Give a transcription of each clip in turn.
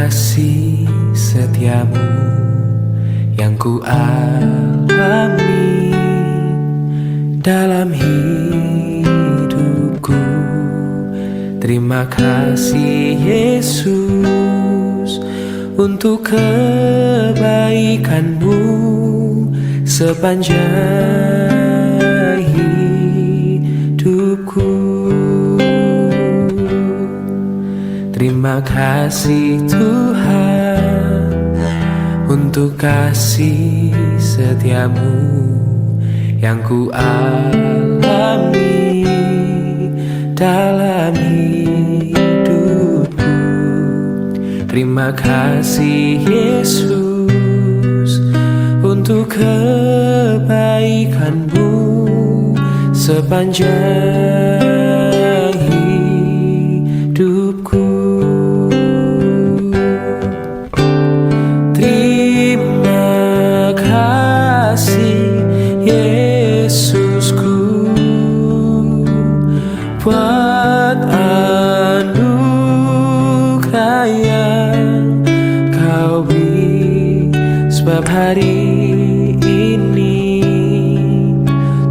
kasih setiamu yang ku alami dalam hidupku. Terima kasih Yesus untuk kebaikanmu sepanjang hidupku. Terima kasih Tuhan untuk kasih setiamu yang ku alami dalam hidupku. Terima kasih Yesus untuk kebaikanmu sepanjang hidupku. Terima kasih Yesusku buat anugerah yang kau beri, sebab hari ini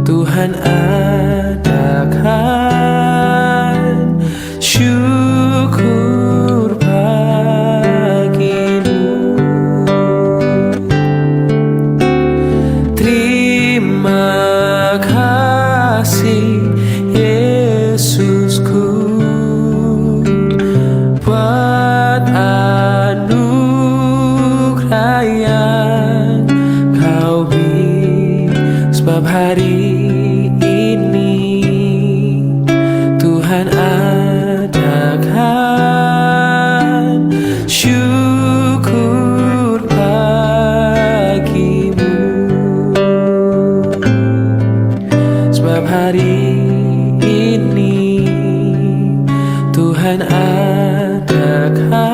Tuhan adakan syukur bagimu. Terima kasih Yesusku buat anugerah yang kau beri, sebab hari ini Tuhan adakan syukur bagimu. Sebab hari ini Tuhan adakan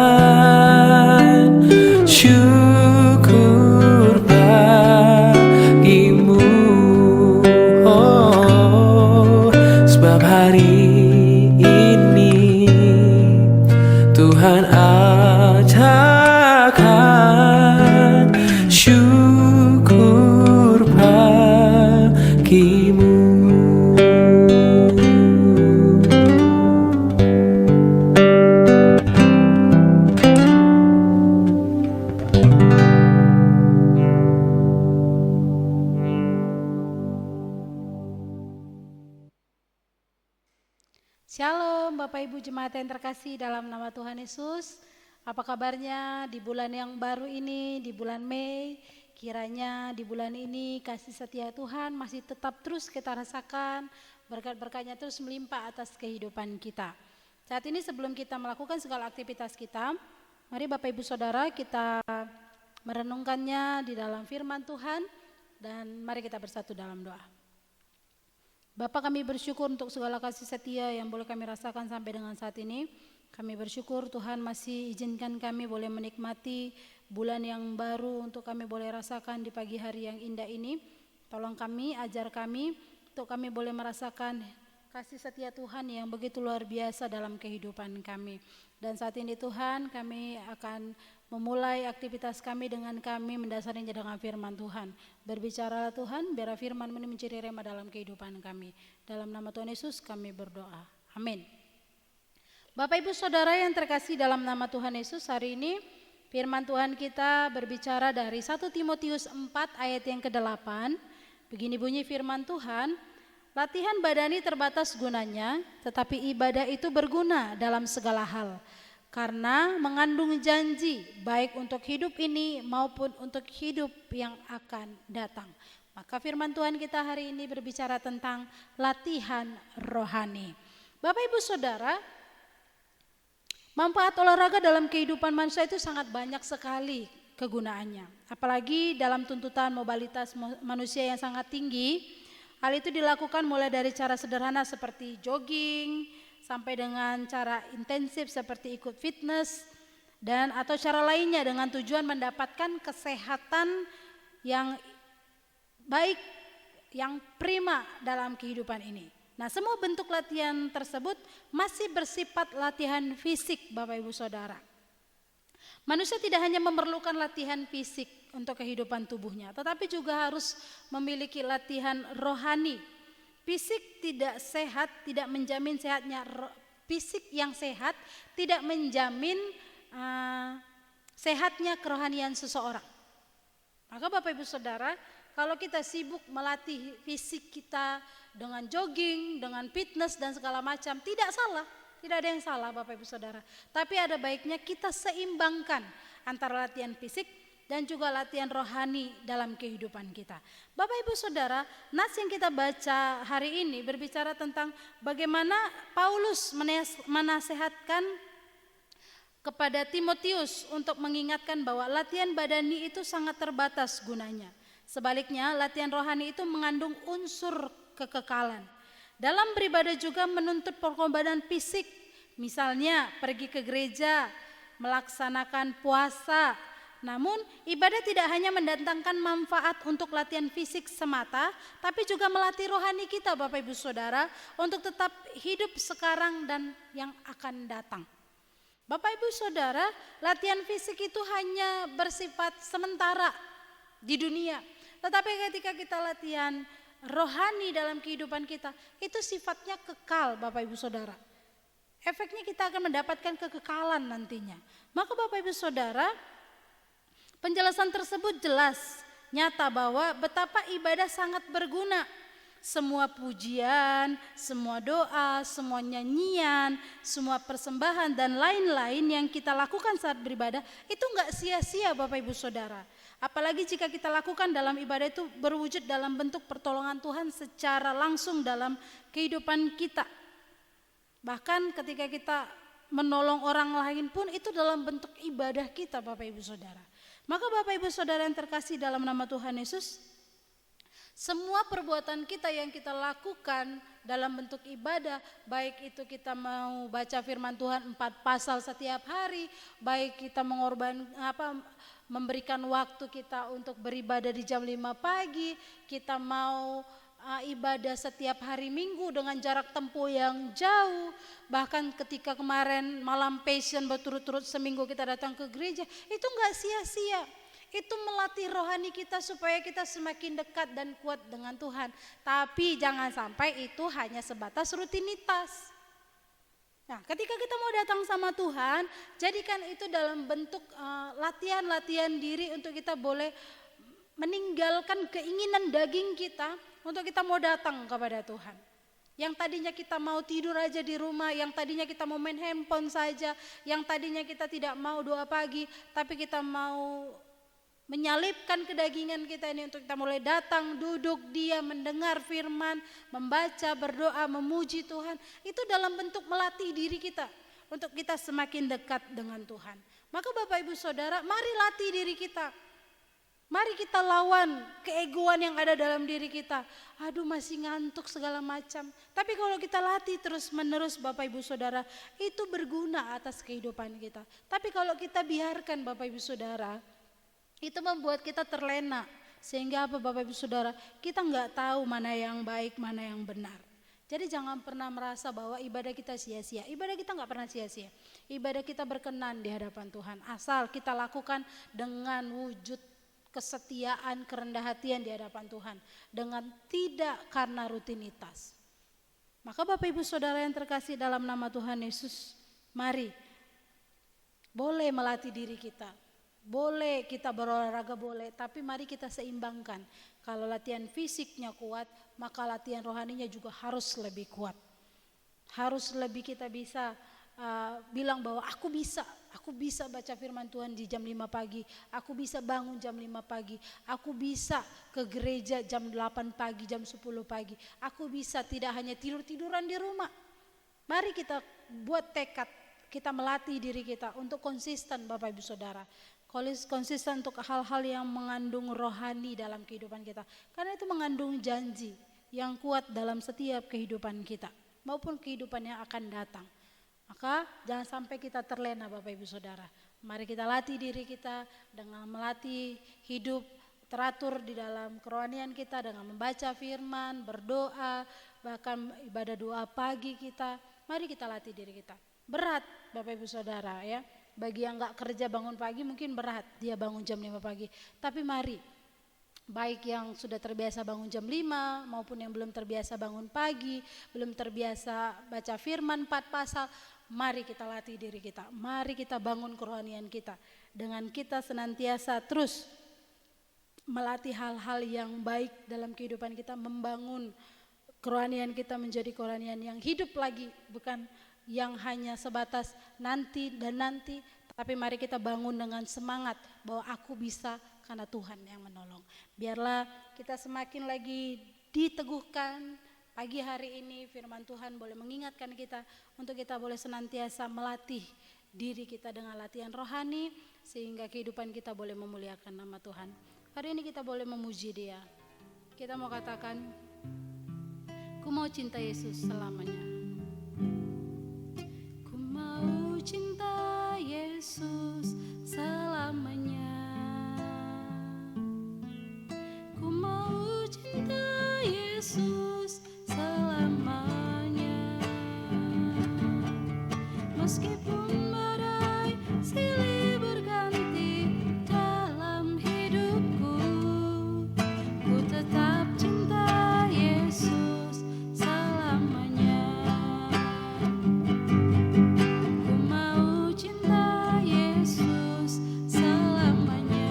syukur bagimu. Oh, sebab hari ini Tuhan adakan syukur bagimu. Shalom Bapak Ibu Jemaat yang terkasih dalam nama Tuhan Yesus. Apa kabarnya di bulan yang baru ini, di bulan Mei? Kiranya di bulan ini kasih setia Tuhan masih tetap terus kita rasakan, berkat-berkatnya terus melimpah atas kehidupan kita. Saat ini sebelum kita melakukan segala aktivitas kita, mari Bapak Ibu Saudara kita merenungkannya di dalam firman Tuhan, dan mari kita bersatu dalam doa. Bapa, kami bersyukur untuk segala kasih setia yang boleh kami rasakan sampai dengan saat ini. Kami bersyukur Tuhan masih izinkan kami boleh menikmati bulan yang baru untuk kami boleh rasakan di pagi hari yang indah ini. Tolong kami, ajar kami untuk kami boleh merasakan kasih setia Tuhan yang begitu luar biasa dalam kehidupan kami. Dan saat ini Tuhan, kami akan memulai aktivitas kami dengan kami mendasarinya dengan firman Tuhan. Berbicaralah Tuhan, biar firman ini menjadi rema dalam kehidupan kami. Dalam nama Tuhan Yesus kami berdoa. Amin. Bapak Ibu Saudara yang terkasih dalam nama Tuhan Yesus, hari ini firman Tuhan kita berbicara dari 1 Timotius 4 ayat yang ke-8. Begini bunyi firman Tuhan, latihan badani terbatas gunanya, tetapi ibadah itu berguna dalam segala hal. Karena mengandung janji baik untuk hidup ini maupun untuk hidup yang akan datang. Maka firman Tuhan kita hari ini berbicara tentang latihan rohani. Bapak Ibu Saudara, manfaat olahraga dalam kehidupan manusia itu sangat banyak sekali kegunaannya. Apalagi dalam tuntutan mobilitas manusia yang sangat tinggi. Hal itu dilakukan mulai dari cara sederhana seperti jogging, sampai dengan cara intensif seperti ikut fitness, dan atau cara lainnya dengan tujuan mendapatkan kesehatan yang baik, yang prima dalam kehidupan ini. Nah, semua bentuk latihan tersebut masih bersifat latihan fisik Bapak Ibu Saudara. Manusia tidak hanya memerlukan latihan fisik untuk kehidupan tubuhnya, tetapi juga harus memiliki latihan rohani. Fisik tidak sehat tidak menjamin sehatnya fisik yang sehat tidak menjamin sehatnya kerohanian seseorang. Maka Bapak Ibu Saudara, kalau kita sibuk melatih fisik kita dengan jogging, dengan fitness dan segala macam, tidak salah. Tidak ada yang salah Bapak Ibu Saudara. Tapi ada baiknya kita seimbangkan antara latihan fisik dan juga latihan rohani dalam kehidupan kita. Bapak Ibu Saudara, nas yang kita baca hari ini berbicara tentang bagaimana Paulus menasehatkan kepada Timotius untuk mengingatkan bahwa latihan badani itu sangat terbatas gunanya. Sebaliknya, latihan rohani itu mengandung unsur kekekalan. Dalam beribadah juga menuntut pengorbanan fisik, misalnya pergi ke gereja, melaksanakan puasa. Namun ibadah tidak hanya mendatangkan manfaat untuk latihan fisik semata, tapi juga melatih rohani kita Bapak Ibu Saudara untuk tetap hidup sekarang dan yang akan datang. Bapak Ibu Saudara, latihan fisik itu hanya bersifat sementara di dunia. Tetapi ketika kita latihan rohani dalam kehidupan kita, itu sifatnya kekal Bapak Ibu Saudara. Efeknya kita akan mendapatkan kekekalan nantinya. Maka Bapak Ibu Saudara, penjelasan tersebut jelas, nyata bahwa betapa ibadah sangat berguna. Semua pujian, semua doa, semua nyanyian, semua persembahan dan lain-lain yang kita lakukan saat beribadah itu enggak sia-sia Bapak Ibu Saudara. Apalagi jika kita lakukan dalam ibadah itu berwujud dalam bentuk pertolongan Tuhan secara langsung dalam kehidupan kita. Bahkan ketika kita menolong orang lain pun itu dalam bentuk ibadah kita Bapak Ibu Saudara. Maka Bapak Ibu Saudara yang terkasih dalam nama Tuhan Yesus, semua perbuatan kita yang kita lakukan dalam bentuk ibadah, baik itu kita mau baca firman Tuhan 4 pasal setiap hari, baik kita memberikan waktu kita untuk beribadah di jam 5 pagi, kita mau ibadah setiap hari Minggu dengan jarak tempuh yang jauh, bahkan ketika kemarin malam Passion berturut-turut seminggu kita datang ke gereja, itu enggak sia-sia. Itu melatih rohani kita supaya kita semakin dekat dan kuat dengan Tuhan. Tapi jangan sampai itu hanya sebatas rutinitas. Nah, ketika kita mau datang sama Tuhan, jadikan itu dalam bentuk latihan-latihan diri untuk kita boleh meninggalkan keinginan daging kita untuk kita mau datang kepada Tuhan. Yang tadinya kita mau tidur aja di rumah, yang tadinya kita mau main handphone saja, yang tadinya kita tidak mau doa pagi, tapi kita mau menyalipkan kedagingan kita ini untuk kita mulai datang, duduk, diam, mendengar firman, membaca, berdoa, memuji Tuhan. Itu dalam bentuk melatih diri kita untuk kita semakin dekat dengan Tuhan. Maka Bapak Ibu Saudara, mari latih diri kita. Mari kita lawan keegoan yang ada dalam diri kita. Aduh, masih ngantuk segala macam. Tapi kalau kita latih terus menerus Bapak Ibu Saudara, itu berguna atas kehidupan kita. Tapi kalau kita biarkan Bapak Ibu Saudara, itu membuat kita terlena. Sehingga apa Bapak Ibu Saudara, kita nggak tahu mana yang baik, mana yang benar. Jadi jangan pernah merasa bahwa ibadah kita sia-sia. Ibadah kita nggak pernah sia-sia. Ibadah kita berkenan di hadapan Tuhan. Asal kita lakukan dengan wujud kesetiaan, kerendah hatian di hadapan Tuhan. Dengan tidak karena rutinitas. Maka Bapak Ibu Saudara yang terkasih dalam nama Tuhan Yesus, mari boleh melatih diri kita. Boleh kita berolahraga boleh, tapi mari kita seimbangkan. Kalau latihan fisiknya kuat, maka latihan rohaninya juga harus lebih kuat. Harus lebih kita bisa bilang bahwa aku bisa baca firman Tuhan di jam 5 pagi, aku bisa bangun jam 5 pagi, aku bisa ke gereja jam 8 pagi, jam 10 pagi, aku bisa tidak hanya tidur-tiduran di rumah. Mari kita buat tekad, kita melatih diri kita untuk konsisten Bapak Ibu Saudara. Konsisten untuk hal-hal yang mengandung rohani dalam kehidupan kita. Karena itu mengandung janji yang kuat dalam setiap kehidupan kita. Maupun kehidupan yang akan datang. Maka jangan sampai kita terlena Bapak Ibu Saudara. Mari kita latih diri kita dengan melatih hidup teratur di dalam kerohanian kita. Dengan membaca firman, berdoa, bahkan ibadah doa pagi kita. Mari kita latih diri kita. Berat Bapak Ibu Saudara ya. Bagi yang nggak kerja bangun pagi mungkin berat dia bangun jam 5 pagi. Tapi mari, baik yang sudah terbiasa bangun jam 5 maupun yang belum terbiasa bangun pagi, belum terbiasa baca firman 4 pasal, mari kita latih diri kita. Mari kita bangun kerohanian kita dengan kita senantiasa terus melatih hal-hal yang baik dalam kehidupan kita, membangun kerohanian kita menjadi kerohanian yang hidup lagi, bukan yang hanya sebatas nanti dan nanti, tapi mari kita bangun dengan semangat bahwa aku bisa karena Tuhan yang menolong. Biarlah kita semakin lagi diteguhkan pagi hari ini, firman Tuhan boleh mengingatkan kita untuk kita boleh senantiasa melatih diri kita dengan latihan rohani sehingga kehidupan kita boleh memuliakan nama Tuhan. Hari ini kita boleh memuji Dia. Kita mau katakan, ku mau cinta Yesus selamanya. Ku mau cinta Yesus selamanya. Ku mau cinta Yesus selamanya. Meskipun badai silih berganti dalam hidupku, ku tetap cinta Yesus selamanya. Ku mau cinta Yesus selamanya.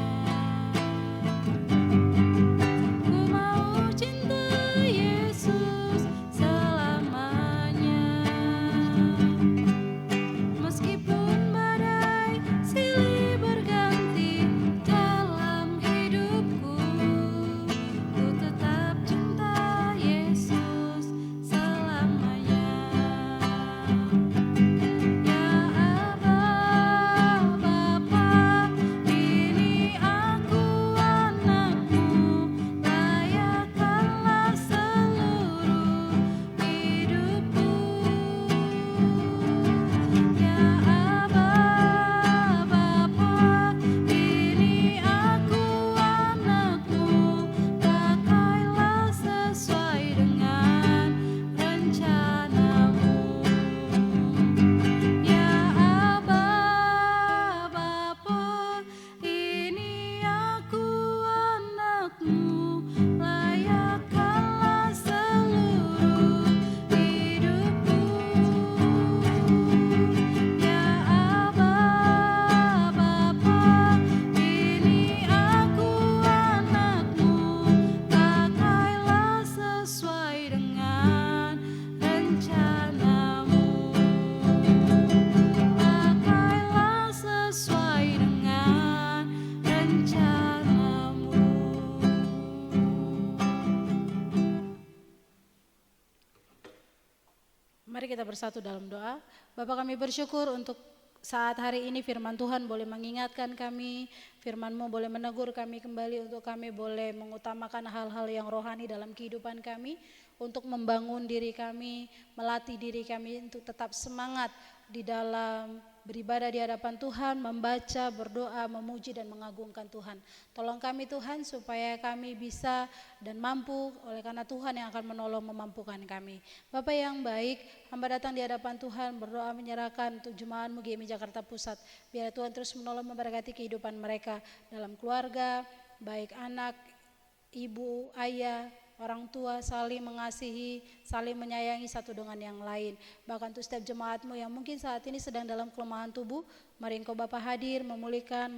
Ku mau cinta Yesus selamanya. Meskipun badai silih berganti dalam hidupku, ku tetap cinta Yesus selamanya. Ya Aba, Bapa, ini aku anakmu, layakkanlah seluruh hidupku. Ya Aba, Bapa, ini aku anakmu, pakailah sesuai dengan rencanamu. Ya Aba, Bapa, ini aku anakmu, layakkanlah seluruh hidupku. Ya Aba, Bapa, ini aku anakmu, pakailah sesuai dengan rencanamu. Pakailah sesuai dengan rencanamu. Mari kita bersatu dalam doa. Bapa, kami bersyukur untuk saat hari ini firman Tuhan boleh mengingatkan kami, firman-Mu boleh menegur kami kembali untuk kami boleh mengutamakan hal-hal yang rohani dalam kehidupan kami, untuk membangun diri kami, melatih diri kami untuk tetap semangat di dalam beribadah di hadapan Tuhan, membaca, berdoa, memuji dan mengagungkan Tuhan. Tolong kami Tuhan supaya kami bisa dan mampu oleh karena Tuhan yang akan menolong memampukan kami. Bapa yang baik, hamba datang di hadapan Tuhan berdoa menyerahkan untuk jemaat-Mu GMI Jakarta Pusat. Biar Tuhan terus menolong memberkati kehidupan mereka dalam keluarga, baik anak, ibu, ayah, orang tua, saling mengasihi, saling menyayangi satu dengan yang lain. Bahkan untuk setiap jemaat-Mu yang mungkin saat ini sedang dalam kelemahan tubuh, mari Engkau Bapa hadir, memulihkan,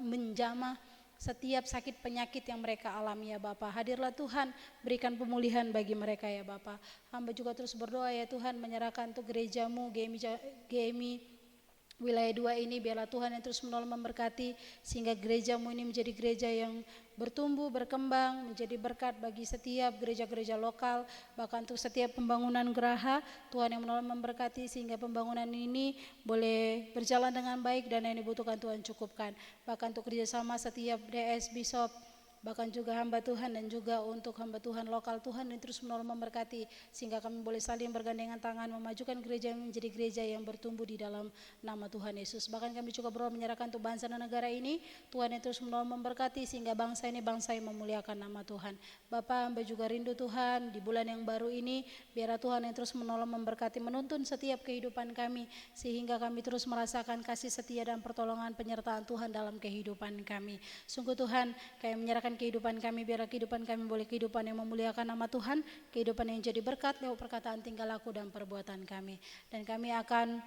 menjamah setiap sakit penyakit yang mereka alami ya Bapa. Hadirlah Tuhan, berikan pemulihan bagi mereka ya Bapa. Hamba juga terus berdoa ya Tuhan, menyerahkan untuk gereja-Mu, GMI wilayah 2 ini, biarlah Tuhan yang terus menolong memberkati sehingga gereja-Mu ini menjadi gereja yang bertumbuh, berkembang, menjadi berkat bagi setiap gereja-gereja lokal, bahkan untuk setiap pembangunan geraha. Tuhan yang menolong memberkati sehingga pembangunan ini boleh berjalan dengan baik dan yang dibutuhkan Tuhan cukupkan. Bahkan untuk kerjasama setiap DS, Bishop, bahkan juga hamba Tuhan dan juga untuk hamba Tuhan lokal Tuhan yang terus menolong memberkati, sehingga kami boleh saling bergandengan tangan memajukan gereja menjadi gereja yang bertumbuh di dalam nama Tuhan Yesus. Bahkan kami juga berdoa menyerahkan untuk bangsa dan negara ini, Tuhan yang terus menolong memberkati sehingga bangsa ini bangsa yang memuliakan nama Tuhan. Bapa, hamba juga rindu Tuhan di bulan yang baru ini, biarlah Tuhan yang terus menolong memberkati, menuntun setiap kehidupan kami, sehingga kami terus merasakan kasih setia dan pertolongan penyertaan Tuhan dalam kehidupan kami. Sungguh Tuhan, kami menyerahkan kehidupan kami, biarlah kehidupan kami boleh kehidupan yang memuliakan nama Tuhan, kehidupan yang jadi berkat lewat perkataan, tingkah laku dan perbuatan kami. Dan kami akan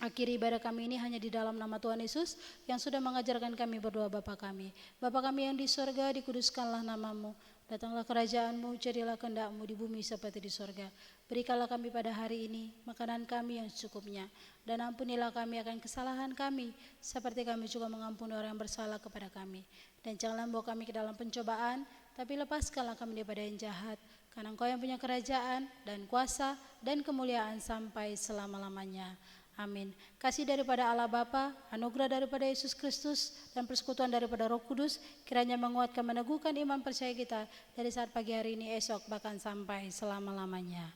akhiri ibadah kami ini hanya di dalam nama Tuhan Yesus yang sudah mengajarkan kami berdoa. Bapa kami yang di sorga, dikuduskanlah namamu, datanglah kerajaanmu, jadilah kehendak-mu di bumi seperti di sorga. Berikanlah kami pada hari ini makanan kami yang secukupnya, dan ampunilah kami akan kesalahan kami seperti kami juga mengampuni orang yang bersalah kepada kami. Dan janganlah membawa kami ke dalam pencobaan, tapi lepaskanlah kami daripada yang jahat, karena Engkau yang punya kerajaan dan kuasa dan kemuliaan sampai selama-lamanya. Amin. Kasih daripada Allah Bapa, anugerah daripada Yesus Kristus, dan persekutuan daripada Roh Kudus kiranya menguatkan, meneguhkan iman percaya kita dari saat pagi hari ini, esok, bahkan sampai selama-lamanya.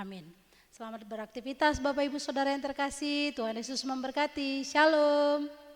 Amin. Selamat beraktivitas Bapak Ibu Saudara yang terkasih. Tuhan Yesus memberkati. Shalom.